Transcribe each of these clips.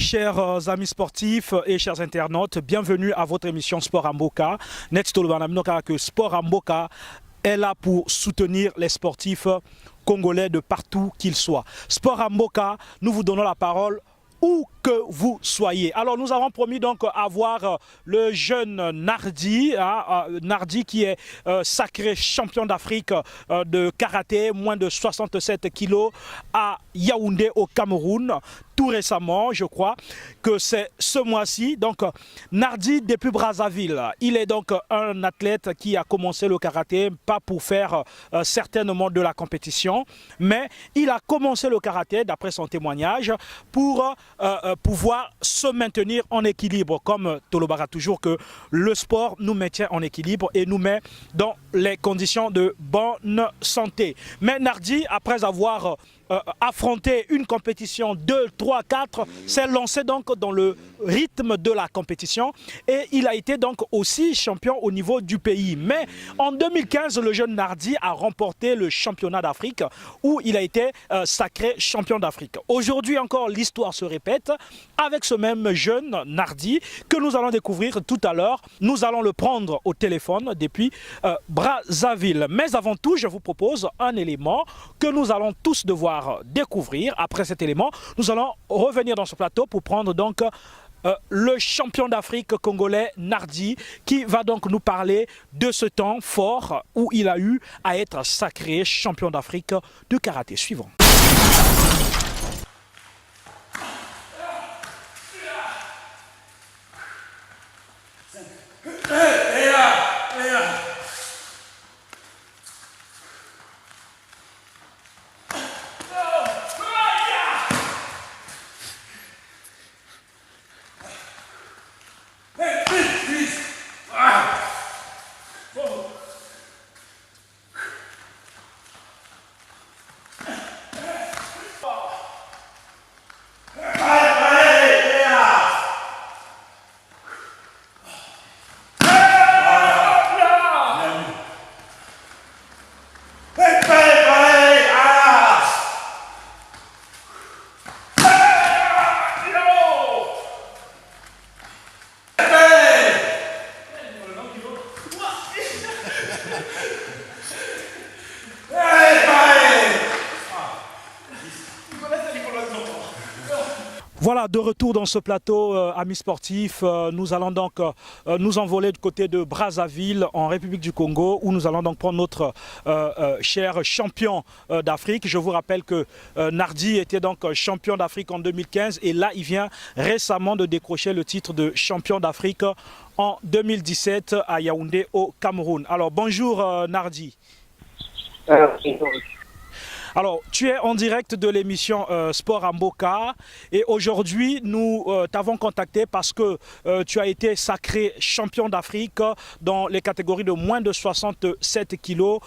chers amis sportifs et chers internautes, bienvenue à votre émission Sport Amboka. Que Sport Amboka est là pour soutenir les sportifs congolais de partout qu'ils soient. Sport Amboka, nous vous donnons la parole où que vous soyez. Alors nous avons promis donc avoir le jeune Nardi, Nardi qui est sacré champion d'Afrique de karaté, moins de 67 kilos à Yaoundé au Cameroun. Tout récemment, je crois que c'est ce mois-ci. Donc Nardi depuis Brazzaville, il est donc un athlète qui a commencé le karaté, pas pour faire certainement de la compétition, mais il a commencé le karaté, d'après son témoignage, pour pouvoir se maintenir en équilibre, comme Tolobara toujours, que le sport nous maintient en équilibre et nous met dans les conditions de bonne santé. Mais Nardi, après avoir affronté une compétition 2, 3, 4, s'est lancé donc dans le rythme de la compétition et il a été donc aussi champion au niveau du pays. Mais en 2015, le jeune Nardi a remporté le championnat d'Afrique où il a été sacré champion d'Afrique. Aujourd'hui encore, l'histoire se répète avec ce même jeune Nardi que nous allons découvrir tout à l'heure. Nous allons le prendre au téléphone depuis Brazzaville. Mais avant tout, je vous propose un élément que nous allons tous devoir découvrir. Après cet élément, nous allons revenir dans ce plateau pour prendre donc le champion d'Afrique congolais Nardi qui va donc nous parler de ce temps fort où il a eu à être sacré champion d'Afrique de karaté. Suivant. Voilà, de retour dans ce plateau, amis sportifs, nous allons donc nous envoler du côté de Brazzaville, en République du Congo, où nous allons donc prendre notre cher champion d'Afrique. Je vous rappelle que Nardi était donc champion d'Afrique en 2015 et là, il vient récemment de décrocher le titre de champion d'Afrique en 2017 à Yaoundé au Cameroun. Alors, bonjour Nardi. Alors, tu es en direct de l'émission Sport Amboka et aujourd'hui, nous t'avons contacté parce que tu as été sacré champion d'Afrique dans les catégories de moins de 67 kilos.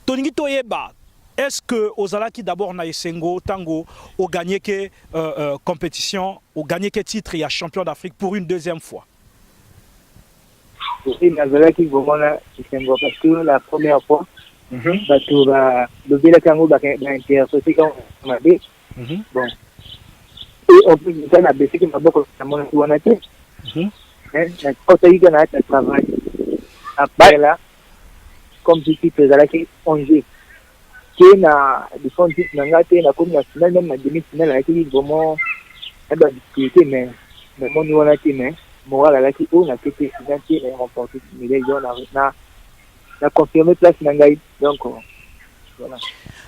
Toningi Toyeba, est-ce que Ozalaki d'abord Naïsengo, Tango, ont gagné que compétition, ont gagné que titre et à champion d'Afrique pour une deuxième fois? Oui, Nazalaki vraiment là, parce que la première fois, bato ba lobela kango ba intersoci quand mabe bon et en plus de ça na baissé que maboko na mona wana te na kota yi na ta travail après là comme si tu faisais là qui onge que na défense na ngate na comme na finale même na demi finale là qui vraiment et ba difficulté mais mon wana te mais moral là qui on a été finale qui remporté médaille d'or na confirmé place nangai donc voilà.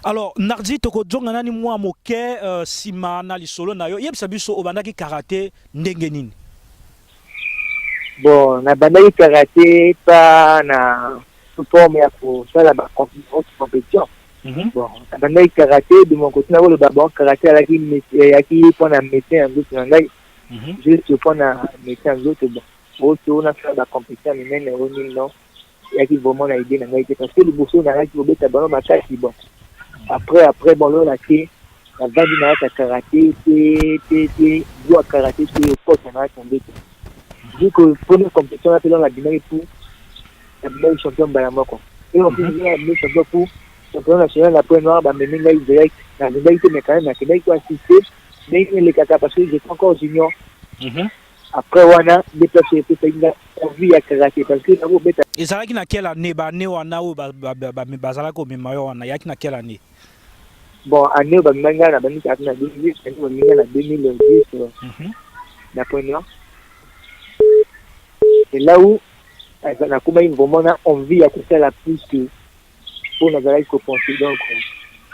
Alors Nardi toko jonga nani mwa moke sima na lisolo na yo yebisa biso obandaki karaté ndenge nini? Bon na bandaki karaté pa na forme pour ça la compétition. Bon na bandaki karaté de mon côté na le babon karaté à qui pour na métier en d'autres nangai juste pour na métier en d'autres bon on a fait la compétition mais non il y a qui vraiment la idée parce que le bourseau n'a qui obéit à ballon match bon après bon là la vague n'a pas karaté c'est doit karaté c'est force on a tombé vu que première compétition là dans la dynamique pour la meilleure champion balamoko et on peut dire le champion pour champion national la point noir ba meninga direct la meninga mais quand même na Québec quoi assister les caca parce que j'étais encore junior. Mhm. Après, on a déplacé on vit à karaté parce que nous avons Et ça qui na quelle année ba né wana ou bazala ko memayo wana yaki na quelle année? bon, année, on a gagné la banque à 2010, on a gagné la 2010, la première. Et là où, on a comme vraiment envie à faire la plus que pour nous aller penser donc,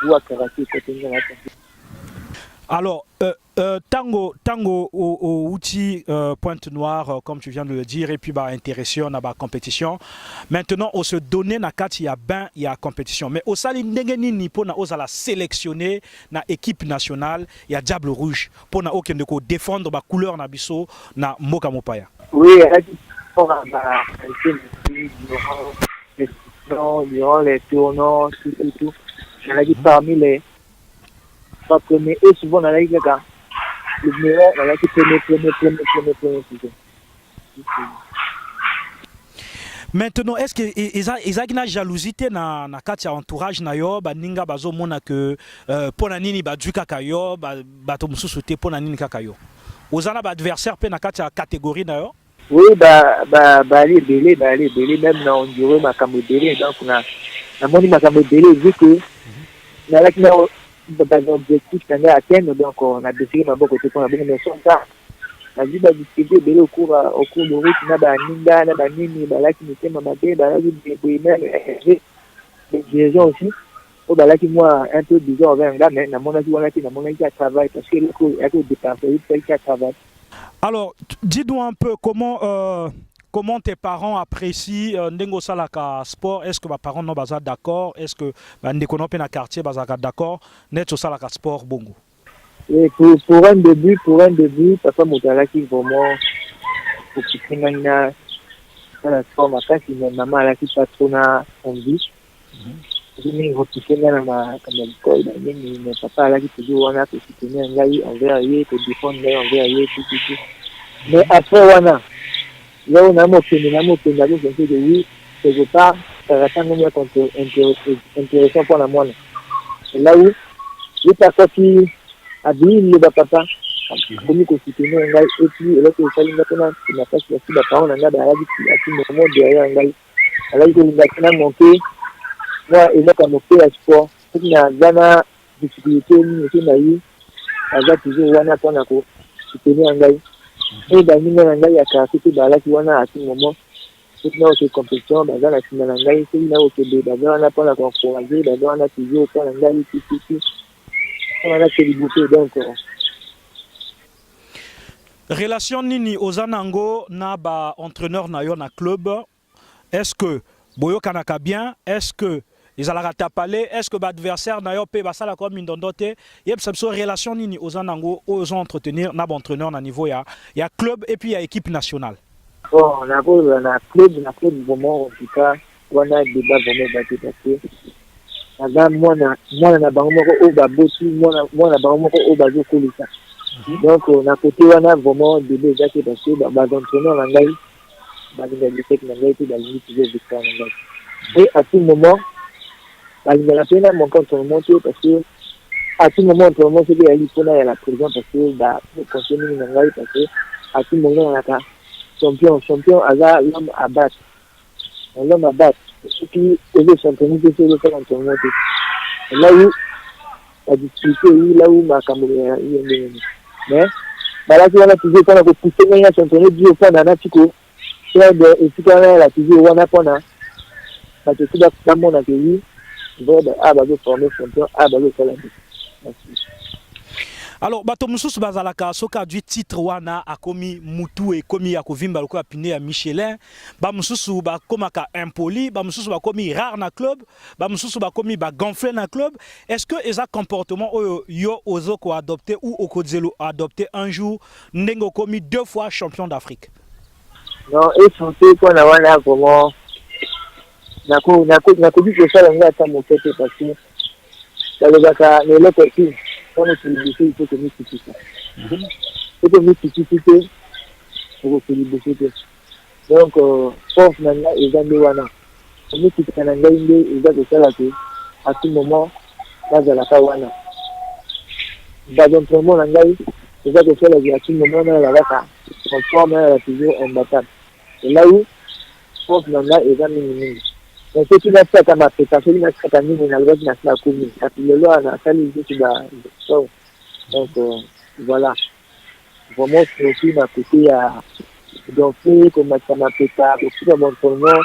ou à karaté, côté de la Alors, tango au outil Pointe-Noire, comme tu viens de le dire, et puis bah intéressé on a la compétition. Maintenant, on se donne na kat il y a compétition. Mais au sali ndengeni ni pour na osala sélectionner na équipe nationale, il y a Diable Rouge pour na aucun de défendre ba couleur na biso na Mboka Mopaya. Oui, durant les tournois, tout. On a dit parmi les trois premiers, et souvent on a dit les gars, le meilleur, on a dit premier. Maintenant, est-ce que ils ont une jalousie na katia entourage na yo ba ninga bazo mona que pona nini ba duka kayo ba to mususu te pona nini kakayo. Ozana ba adversaire pe na katia catégorie na yo? Oui, aller belé, même na on dirait ma camodélé, donc na moni ma camodélé vu que na la kina dans objectif qu'on a atteindre donc on a décidé ma beaucoup pour la bonne mission ça. La vie va discuter belé au cours de route na ba ninga na ba nini ba la qui était ma bé ba la qui même des gens aussi. Au ba la qui moi un peu bizarre avec un gars mais na mon avis na mon avis à travail parce que le coup il a tout dépensé, il fait travail. Alors, dis-nous un peu comment tes parents apprécient Ndengo Salaka sport. Est-ce que mes parents sont d'accord? Est-ce que Ndeko Nope na quartier sont d'accord? Net Salaka sport bongo. Et pour un début, papa Moutala qui vraiment pour qu'il na la forme après si maman la qui patrona envie. Je n'ai repoussé dans ma école, mais papa là qui toujours on a que soutenir un gars envers lui, que défendre envers lui, tout. Mais après on a là on a mon pénal, je sais que oui, quelque part ça reste un moment intéressant pour la moine. Et là où les personnes qui habillent le papa comme que soutenir un gars et puis là que ça lui maintenant il n'a pas si la parole on a dans la vie à tout moment derrière un gars là il doit monter. Moi, il a comme fait sport. Il y a une difficulté, il y a toujours un point à soutenir un gars. Et dans le gars, il y a caractère qui est à ce moment. Il y a aussi compétition, il y a un gars, il y a aussi des gars, il y a un point à encourager, il y a toujours un gars, on a célébrité donc. Relation nini ozanango na ba entraîneur na yo na club. Est-ce que Boyo Kanaka bien? Est-ce que ils allaient tapalé? Est-ce que l'adversaire n'a pas passé la comme une dondoté? Il y a une relation nini aux anango aux entretenir n'a entraîneur na niveau il y a club et puis il y a équipe nationale. Bon, on a club vraiment en tout cas on a débat vraiment battu parce que moi na bango au baboti moi na bango au bazo kolisa. Donc on a côté on a vraiment débat battu parce que ba entraîneur na ngai ba bibliothèque na ngai tout dans le toujours victoire na ngai. Et à tout moment il y a la peine à mon compte monter parce que à tout moment on monte il y a la prison parce que pour continuer na ngai parce que à tout moment on a champion à l'homme à battre. L'homme à battre. Ce qui est le champion de ce faire en tournoi. Là où la difficulté, là où ma caméra est. Mais, là, tu vas toujours quand on pousser un championnat du au point d'un chico. Et puis quand on a toujours on a pendant. Parce que tout dans mon accueil, je vais former champion, faire la vie. Alors, bato mususu bazalaka soka du titre wana akomi mutu et komi akovimba loko apine ya Michelin, ba mususu ba komaka impoli, ba mususu ba komi rare na club, ba mususu ba komi ba gonflé na club. Est-ce que eza comportement yo ozo ko adopter ou okozelo adopter un jour ndengo komi 2 fois champion d'Afrique? Non, et santé qu'on a wana vraiment na dit que ça nga ta mo tete parce que ça le baka ne le petit. Quand on célébrer, il faut que nous célébrer. Il faut que nous célébrer pour célébrer. Donc, sauf maintenant, ils ont des wana. Nous qui sommes en Inde, ils ont des salades. À tout moment, là, il y a la wana. d'entraînement na ngai c'est ça que fait la direction moment na la ka conforme à toujours imbattable et là où force na ngai est minimum mais c'est une affaire comme appétence une affaire comme une algo na la commune ça le loi na ça les juste donc voilà vraiment c'est aussi ma côté à donc comme ça m'appétable aussi dans mon entraînement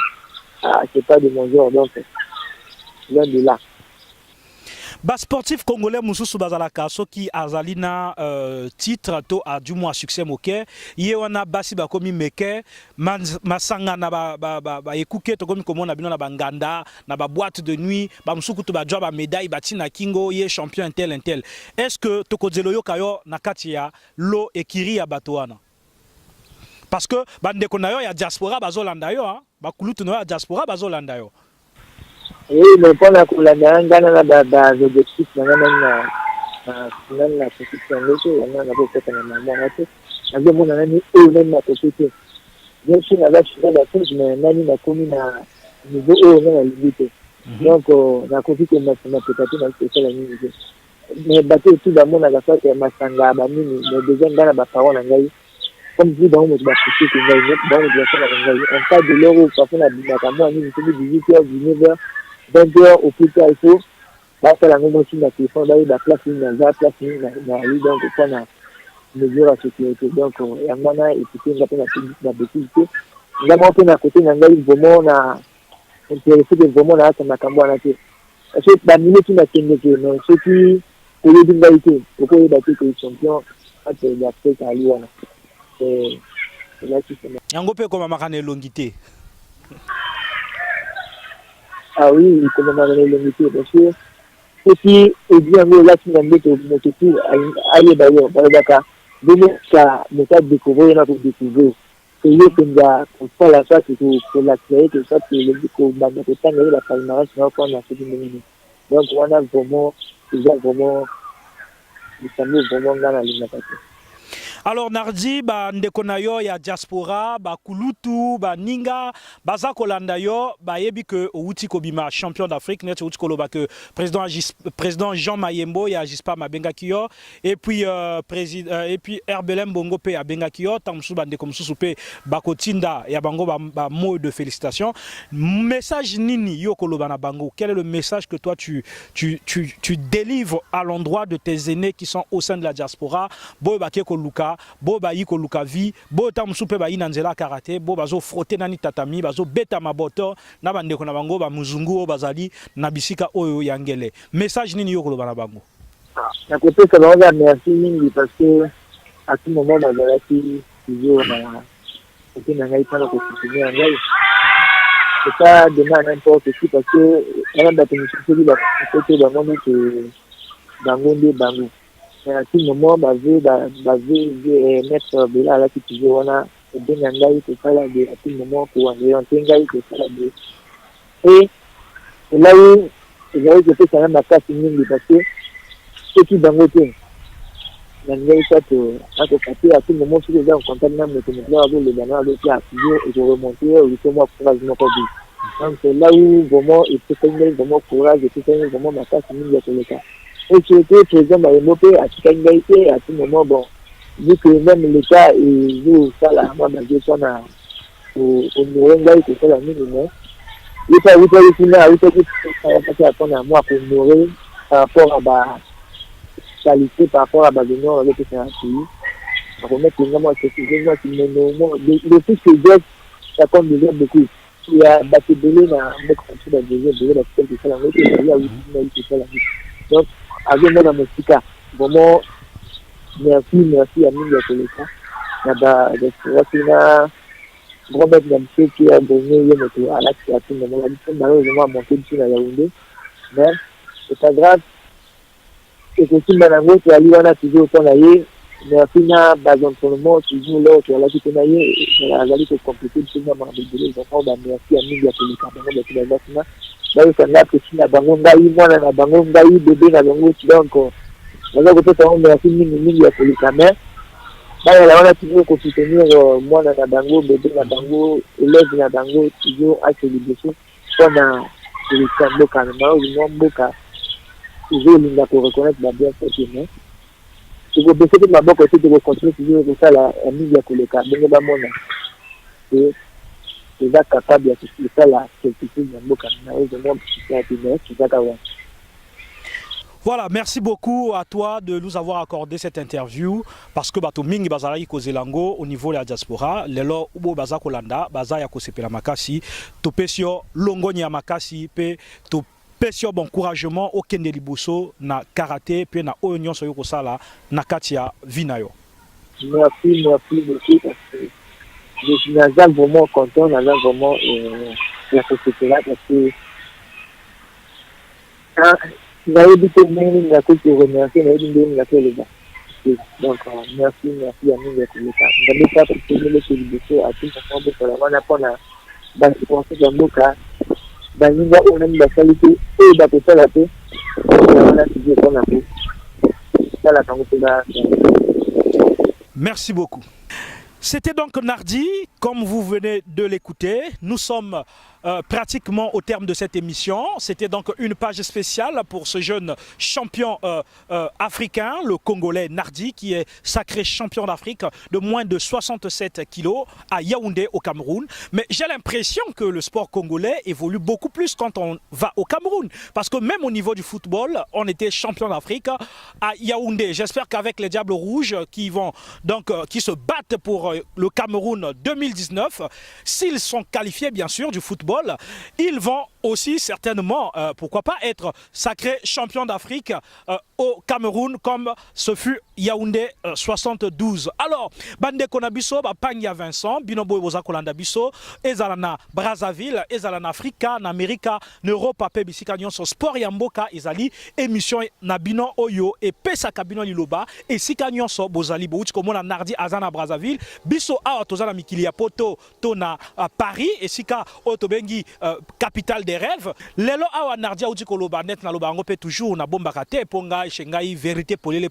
c'est pas de mon genre donc loin de là. Ba sportif congolais mususu bazalaka soki azali na titre to a du moins succès moke ye wana basi bakomi meke masanga na ba ekuke to komi komona bino na banganda na ba boîte de nuit ba musuku to ba job ba médaille batina kingo ye champion intel est-ce que tokozelo yo kayo na kati ya lo ekiri ya batoana parce que bandeko na yo ya diaspora bazolanda yo ba kulutu na yo ya diaspora bazolanda yo. Oui, mais pour la Koulanda, les objectifs, on a la position on a la position on a mis même la société. Bien sûr, la chose, mais on a commis à niveau haut, on a la limite. Donc, on a compris que ma peut-être la limite. Mais bateau tout le monde a la fois que ma sanga, mais deuxième dans la parole en gaï. Comme dit dans notre société, on parle de l'euro, parce qu'on a dit, moi, nous sommes 18h, 19h. 20h au plus tard, il faut faire la même chose dans téléphone, d'aller la place une place une donc on a mesure à sécurité. Donc, il y a un moment, écoutez, on a la bêtise. Nous avons fait à côté, nous avons vraiment, on a intéressé de vraiment là, ça m'a cambo à terre. Parce que la minute, on a tenu que ceux qui, pour les invités, pour les battre que les champions, c'est la fête à Lyon. C'est là qui se met. Yango pe comme makane longité. Ah oui, il commence à donner le métier, parce que ceux qui est bien là, qui n'ont pas de tout, aïe d'ailleurs, par exemple, donner ça, ne pas découvrir, il a pour découvrir. C'est lui qui nous a, pour la sorte, pour la créer, que ça, c'est le but qu'on va mettre tant la palmarès, sinon on a fait une minute. Donc, on a vraiment, vraiment, le fameux vraiment dans la ligne. Alors Nardi ba ndeko na yo ya diaspora ba kulutu ba ninga baza kolanda yo ba yebi que outi kobima champion d'Afrique net outi koloba que président Jean Mayembo ya Gispa mabenga kiyo et puis président et puis Herbelem Bongo pe ya benga kiyo tamsu ba ndeko msusu pe ba kotinda ya bango ba mot de félicitations. Message nini yo koloba na bango, quel est le message que toi tu délivres à l'endroit de tes aînés qui sont au sein de la diaspora boy ba keko luka bo ba yiko luka vi bo tam soupe ba inanzela karaté bo bazo frotter nani tatami bazo beta maboto na bandeko na bango ba muzungu bazali na bisika oyo yangele message nini yo koloba na bango na côté ça va merci mingi parce que à tout moment dans la vie toujours na côté na ngai pas ko soutenir ngai c'est pas demain n'importe qui parce que on a battu sur le côté de mon que bango à tout moment basé mettre de là qui toujours on a bien ngai que ça là à tout moment pour orienter ngai que ça là et là où j'ai que ça même la place mingi parce que ceux qui bango ngai ça à tout moment sur les en contact même le commissaire avec le banana avec la toujours et je remonter au moi courage non pas dit donc c'est là où vraiment il faut tenir vraiment courage et tenir vraiment ma place mingi à tous les cas. Et qui était président Mayembo à Chikangaïté, à tout moment, bon, vu que même l'État et nous, ça, là, moi, dans le son au Mourengaï, c'est ça, la minimum. Il faut vous dire qu'il y a à moi pour mourir par rapport à ma qualité, par rapport à ma venue avec un pays. Pour remettre vraiment ce qui est le plus que j'ai, ça compte déjà beaucoup. Il y a battu de l'eau dans le contrôle de la deuxième, de la seule qui fait la route, et il y a aussi une qui fait la route. Donc, avec moi dans mon cas, vraiment, merci à nous de l'état. Là-bas, je grand maître d'amitié qui a donné le météo à l'acte à tout le monde. La malheureusement, monté dessus la Yaoundé. Mais, c'est pas grave. Et que si Manango, tu as lu, on a toujours autant d'ailleurs. Merci à Bazon pour le monde, toujours là, tu as la vie de naïe, et la vie de compliquée, tu m'as demandé de les enfants, merci à nous de l'état. Là, il a que si la bangongaï, moi, la bangongaï, bébé, la bango, donc, on a peut-être un merci minimum pour les caméras. Là, on a toujours qu'on soutenir, moi, la bango, bébé, la bango, élève, la bango, toujours à les défauts. On a les caméras, malheureusement, beaucoup, toujours, il a pour reconnaître la bien faite, faut baisser toute ma banque aussi de continuer toujours comme ça la mise à Koleka. Donc, bah, mon c'est déjà capable de faire la quelque chose dans le Boka. Voilà, merci beaucoup à toi de nous avoir accordé cette interview parce que bato mingi bazala iko zelango au niveau de la diaspora lelo ubo baza kolanda baza ya kosepela makasi to pesio longoni ya makasi pe to pesio bon encouragement au kende liboso na karaté pe na oyo so yoko sala na kati ya vinayo. Merci beaucoup parce que je suis vraiment content, vraiment la société là parce que j'avais dit que même la côte remercier, mais il y a les gars. Donc, merci à nous d'être le cas. Je n'ai pas pu le laisser à tout le monde pour la bonne pour la pensée d'un beau cas. Dans une voie où on a la qualité et la peut la paix. On a dit qu'on a fait. Ça, la tango, merci beaucoup. C'était donc Nardi, comme vous venez de l'écouter. Nous sommes pratiquement au terme de cette émission. C'était donc une page spéciale pour ce jeune champion africain, le Congolais Nardi, qui est sacré champion d'Afrique de moins de 67 kilos à Yaoundé au Cameroun. Mais j'ai l'impression que le sport congolais évolue beaucoup plus quand on va au Cameroun. Parce que même au niveau du football, on était champion d'Afrique à Yaoundé. J'espère qu'avec les Diables Rouges qui se battent pour le Cameroun 2019, s'ils sont qualifiés bien sûr du football, ils vont aussi certainement, pourquoi pas, être sacrés champions d'Afrique au Cameroun comme ce fut Yaoundé 72. Alors, Bande Konabiso, Panya Vincent, Binobo Boza Kolanda Biso, Ezalana Brazzaville, Ezalana Africa, Amerika, Europe, Bisika Nyonso, Sport Yamboka, Ezali, émission Nabino Oyo, et Pesa Kabino Liloba, et Sika Nyonso, Bozali, Bouch, Komona Nardi, Azana Brazzaville, Biso Awa Tozana Mikilia Poto, Tona Paris, et Sika Otobengi, capitale des rêves. Lelo Awa Nardi, Aouti Koloba, Net Naloba, Ngope toujours, na bomba kate, Ponga, Shengai, vérité, polele,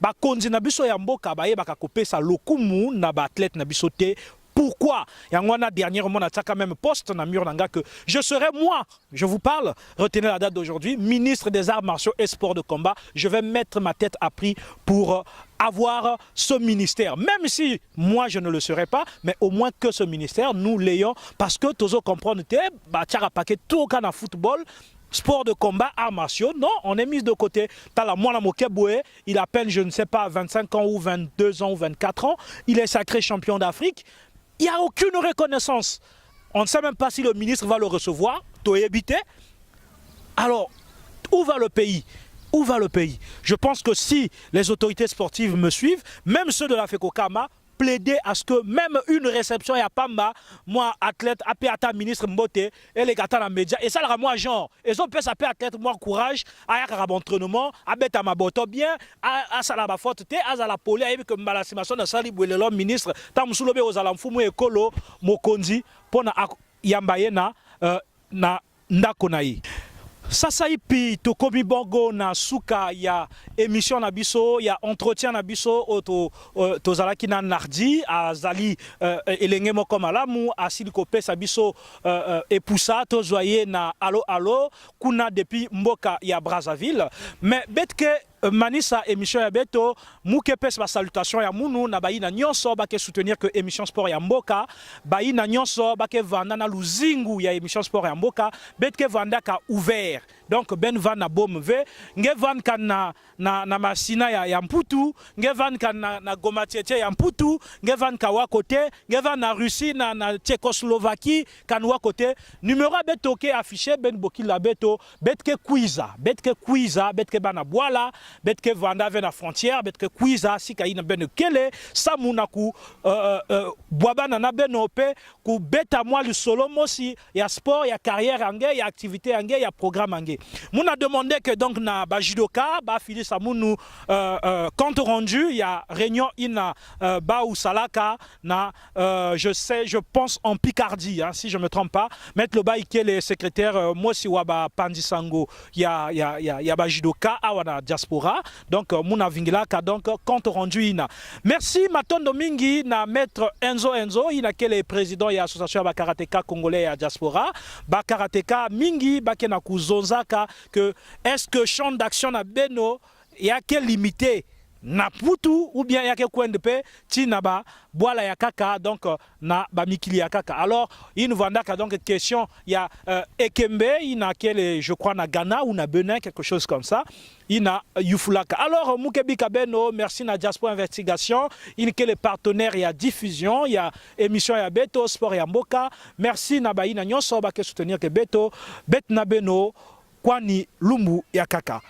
ba konzi na biso ya mboka baye baka kopesa lokumu na ba athlète na biso te. Pourquoi? Yangwana dernièrement na tsaka même poste na mur nanga que je serai moi, je vous parle, retenez la date d'aujourd'hui, ministre des arts martiaux et sports de combat. Je vais mettre ma tête à prix pour avoir ce ministère, même si moi je ne le serai pas, mais au moins que ce ministère nous l'ayons, parce que tozo comprendre te ba tiara paquet tout kana football, sport de combat, arts martiaux, non, on est mis de côté. Tala Mwana Mokeboué, il a à peine, je ne sais pas, 25 ans ou 22 ans ou 24 ans. Il est sacré champion d'Afrique. Il n'y a aucune reconnaissance. On ne sait même pas si le ministre va le recevoir. Toyébité. Alors, où va le pays? Où va le pays? Je pense que si les autorités sportives me suivent, même ceux de la FECOCAMA, plaider à ce que même une réception et à Pamba, moi athlète, à ministre Mbote, et les gars dans les médias, et ça moi genre, et ont peut s'appeler athlète, moi courage, à y avoir entraînement, à bête à ma botte bien, à ça la faute, à la police, à que malasimation de Sali Bouelelon, ministre, tam soulevé aux alamfoumu et kolo, mokonzi, pour na yambayena, na ndakonaï. Sasa ipi tokomi bongo na suka ya émission na biso ya entretien na biso tozalaki na Nardi azali elenge moko malamu asili kopesa biso epusa tozoye na allo kuna depuis mboka ya Brazzaville mais betke Manisa émission ya beto muke pesa salutation ya munu na baina nyonso bake soutenir que émission sport ya mboka baina nyonso bake vanda na luzingu ya émission sport ya mboka betke vanda ka ouvert donc ben van na bomve nge van kan na masina ya mputu nge van kan na gomatiete ya mputu nge van ka wa côté nge van na Russie na Tchécoslovaquie kan wa côté numéro beto ke affiché ben bokila beto betke quiza betke bana boala betke vanda ve na frontière betke quiza sika ina ben kele samunaku boabana na benope ku beta moi le solo mosi ya sport ya carrière angé ya activité angé ya programme angé. Mon a demandé que donc na ba judoka ba fili samunu compte rendu ya réunion ina ba ou salaka na je pense en Picardie hein, si je me trompe pas mettre le bail qui est le secrétaire mosi wa ba pandisango ya ba judoka awana diaspora donc mon avingila ka donc compte rendu ina. Merci matondo mingi na maître Enzo ina qui est président ya association ba karatéka congolais ya diaspora ba karatéka mingi ba kena kuzonzaka que est-ce que champ d'action na beno ya quel limité na putu ou bien yake kwendepe ti na ba boala ya kaka donc na ba mikili ya kaka. Alors il nous vendaka donc question il y a Ekembe, il na quel je crois na Ghana ou na Benin quelque chose comme ça. Il na Yufulaka. Alors Mukebi Kabeno, merci na Diaspora Investigation, il que les partenaires il y a diffusion, il y a émission il y a Beto Sport ya Mboka. Merci na ba ina nyonso ba ke soutenir que Beto bet na beno kwani lumbu ya kaka.